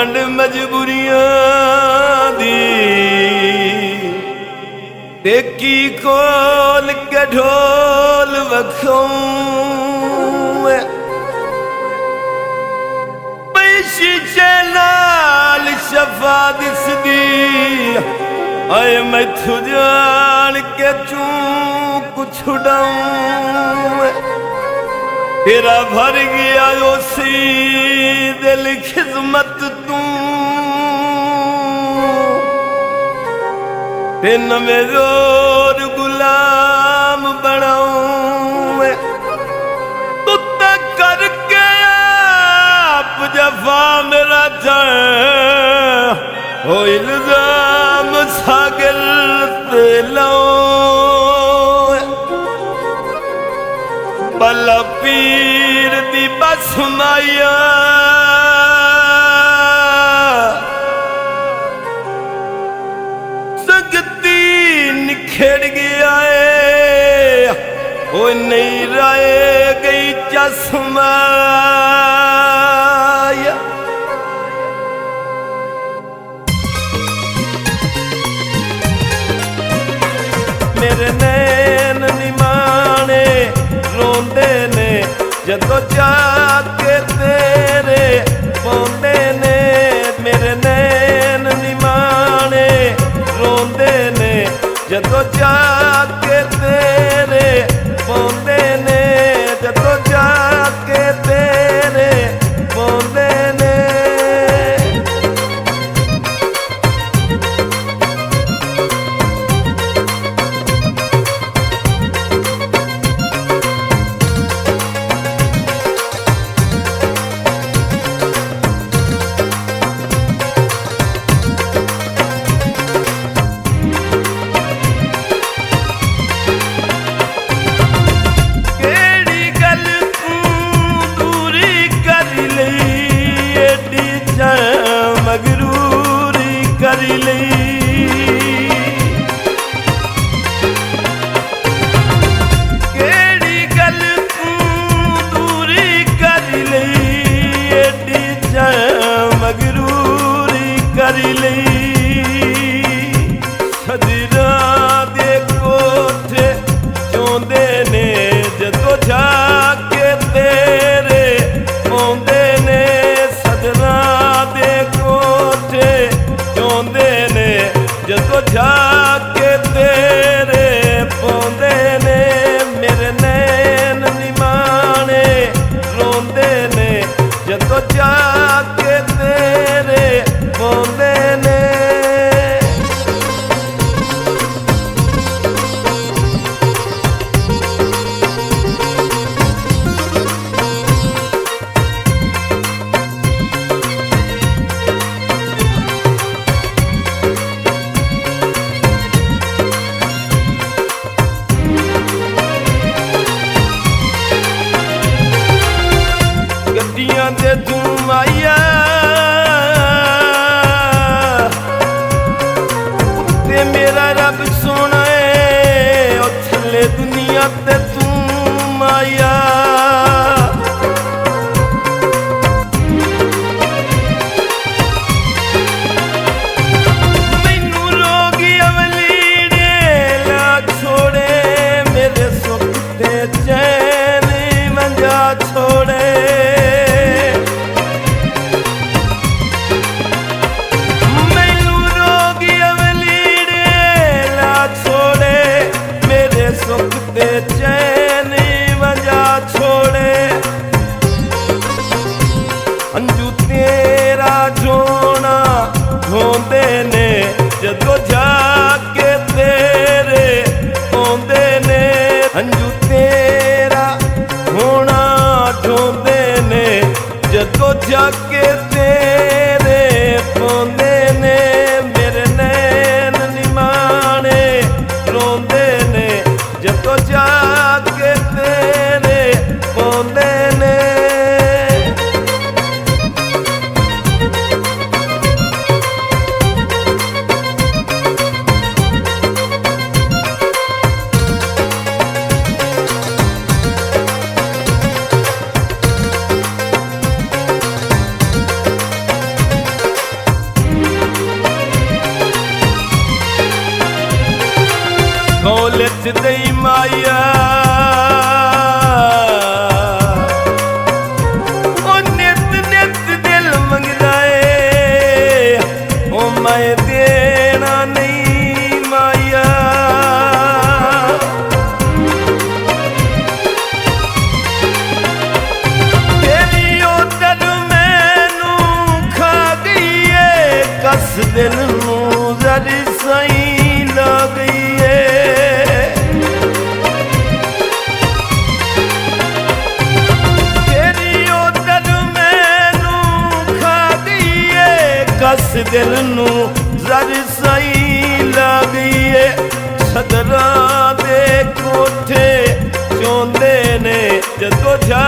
वंड मजबूरियां दी टेकी कोल के ढोल वखाऊं शीशे नाल शफा दिसदी आए मैथू जान के चूक छुड़ाऊं तेरा भर गया उसी दिल खिदमत तू ते नवे रोर गुलाम बनाऊं तू तक करके जफा मेरा हो इल्जाम सागिल ते लो बला पीर दी बस माया सकती निखेड़ गया है वो नहीं रह गई चश्मा मेरे नैन निमाने रोंदे ने जदों जाके तेरे पौंदे ने मेरे नैन निमाने रोंदे ने जदों जाके तेरे पौंदे ने जदों जाके तेरे पौंदे ने मगरूरी कर लई केड़ी गल तू दूरी कर लई एडी मगरूरी कर लई सजरा दे कोठे चोंदे ने जदों जाके तेरे पौंदे ने सजरा जदों जाके तेरे पौंदे ने मेरे नैन निमाने रोंदे ने जदों जाके तेरे पौंदे ने दे तू माया ते मेरा रब सोना है ओ थले दुनिया ते तू माया मैनू रोगी अवलीड़े ला छोड़े मेरे सुख ते चैन मंजा छोड़े सुख ते चैन ਲਿਚ ਦਈ ਮਾਇਆ ਉਹ ਨਿਤ ਨਿਤ ਦਿਲ ਮੰਗਦਾ ਏ ਉਹ ਮੈਂ ਦੇਣਾ ਨਹੀਂ ਮਾਇਆ ਤੇਰੀ ਉਹ ਦਿਲ ਮੈਨੂੰ ਖਾ ਗਈ ਏ ਕਸ ਦਿਲ ਨੂੰ ਜ਼ਰੀ ਸਹੀ ਲੱਗ ਗਈ ਏ ਤੇਰੀ ਉਹ ਦਿਲ ਮੈਨੂੰ ਖਾ ਗਈ ਏ ਕਸ ਦਿਲ ਨੂੰ ਜ਼ਰੀ ਸਹੀ ਲੱਗ ਗਈ ਏ ਸਦਰਾਂ ਦੇ ਕੋਠੇ ਚੋਂਦੇ ਨੇ ਜਦੋਂ ਜਾ